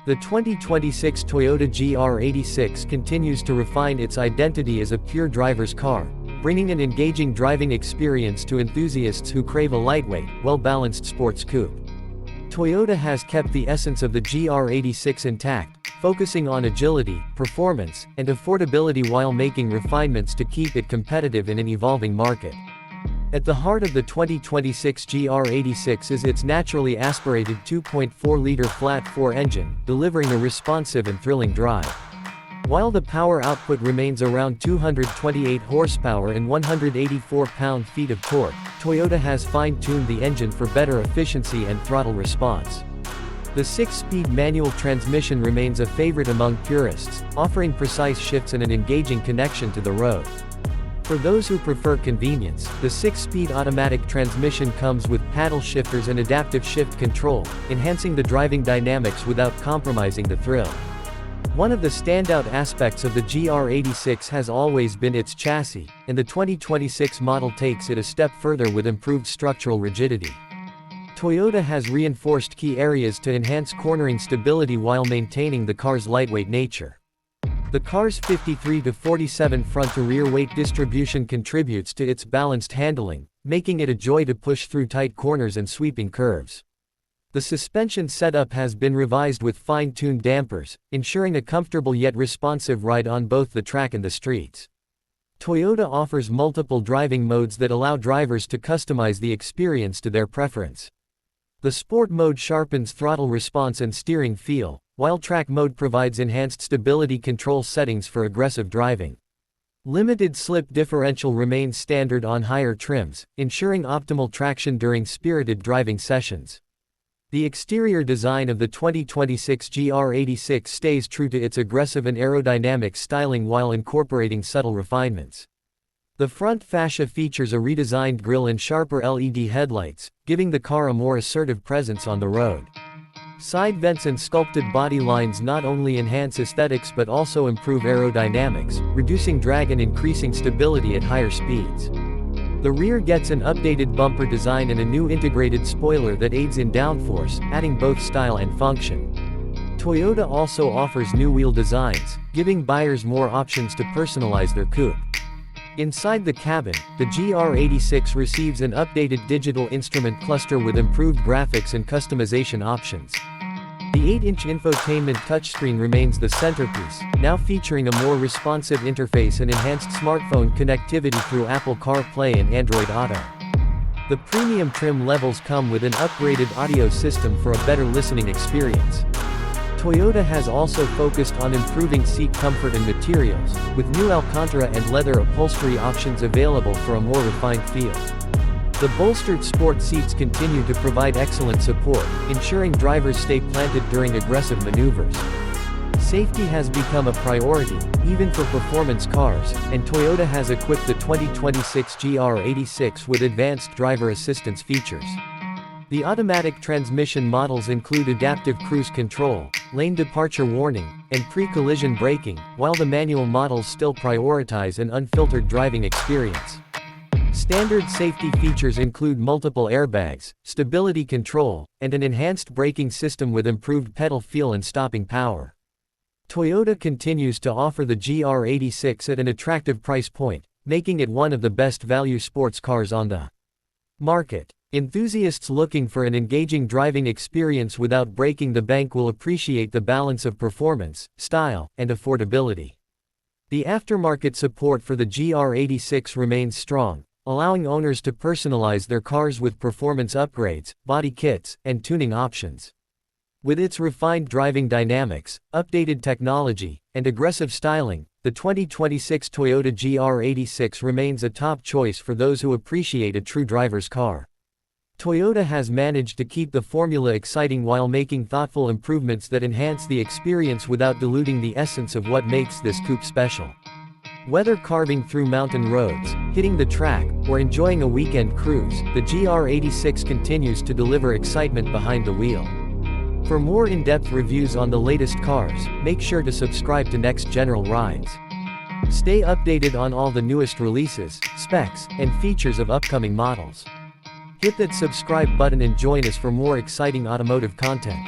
The 2026 Toyota GR86 continues to refine its identity as a pure driver's car, bringing an engaging driving experience to enthusiasts who crave a lightweight, well-balanced sports coupe. Toyota has kept the essence of the GR86 intact, focusing on agility, performance, and affordability while making refinements to keep it competitive in an evolving market. At the heart of the 2026 GR86 is its naturally aspirated 2.4-liter flat-4 engine, delivering a responsive and thrilling drive. While the power output remains around 228 horsepower and 184 pound-feet of torque, Toyota has fine-tuned the engine for better efficiency and throttle response. The 6-speed manual transmission remains a favorite among purists, offering precise shifts and an engaging connection to the road. For those who prefer convenience, the 6-speed automatic transmission comes with paddle shifters and adaptive shift control, enhancing the driving dynamics without compromising the thrill. One of the standout aspects of the GR86 has always been its chassis, and the 2026 model takes it a step further with improved structural rigidity. Toyota has reinforced key areas to enhance cornering stability while maintaining the car's lightweight nature. The car's 53-47 front-to-rear weight distribution contributes to its balanced handling, making it a joy to push through tight corners and sweeping curves. The suspension setup has been revised with fine-tuned dampers, ensuring a comfortable yet responsive ride on both the track and the streets. Toyota offers multiple driving modes that allow drivers to customize the experience to their preference. The Sport mode sharpens throttle response and steering feel, while Track mode provides enhanced stability control settings for aggressive driving. Limited slip differential remains standard on higher trims, ensuring optimal traction during spirited driving sessions. The exterior design of the 2026 GR86 stays true to its aggressive and aerodynamic styling while incorporating subtle refinements. The front fascia features a redesigned grille and sharper LED headlights, giving the car a more assertive presence on the road. Side vents and sculpted body lines not only enhance aesthetics but also improve aerodynamics, reducing drag and increasing stability at higher speeds. The rear gets an updated bumper design and a new integrated spoiler that aids in downforce, adding both style and function. Toyota also offers new wheel designs, giving buyers more options to personalize their coupe. Inside the cabin, the GR86 receives an updated digital instrument cluster with improved graphics and customization options. The 8-inch infotainment touchscreen remains the centerpiece, now featuring a more responsive interface and enhanced smartphone connectivity through Apple CarPlay and Android Auto. The premium trim levels come with an upgraded audio system for a better listening experience. Toyota has also focused on improving seat comfort and materials, with new Alcantara and leather upholstery options available for a more refined feel. The bolstered sport seats continue to provide excellent support, ensuring drivers stay planted during aggressive maneuvers. Safety has become a priority, even for performance cars, and Toyota has equipped the 2026 GR86 with advanced driver assistance features. The automatic transmission models include adaptive cruise control, lane departure warning, and pre-collision braking, while the manual models still prioritize an unfiltered driving experience. Standard safety features include multiple airbags, stability control, and an enhanced braking system with improved pedal feel and stopping power. Toyota continues to offer the GR86 at an attractive price point, making it one of the best value sports cars on the market. Enthusiasts looking for an engaging driving experience without breaking the bank will appreciate the balance of performance, style, and affordability. The aftermarket support for the GR86 remains strong, allowing owners to personalize their cars with performance upgrades, body kits, and tuning options. With its refined driving dynamics, updated technology, and aggressive styling, the 2026 Toyota GR86 remains a top choice for those who appreciate a true driver's car. Toyota has managed to keep the formula exciting while making thoughtful improvements that enhance the experience without diluting the essence of what makes this coupe special. Whether carving through mountain roads, hitting the track, or enjoying a weekend cruise, the GR86 continues to deliver excitement behind the wheel. For more in-depth reviews on the latest cars, make sure to subscribe to Next General Rides. Stay updated on all the newest releases, specs, and features of upcoming models. Hit that subscribe button and join us for more exciting automotive content.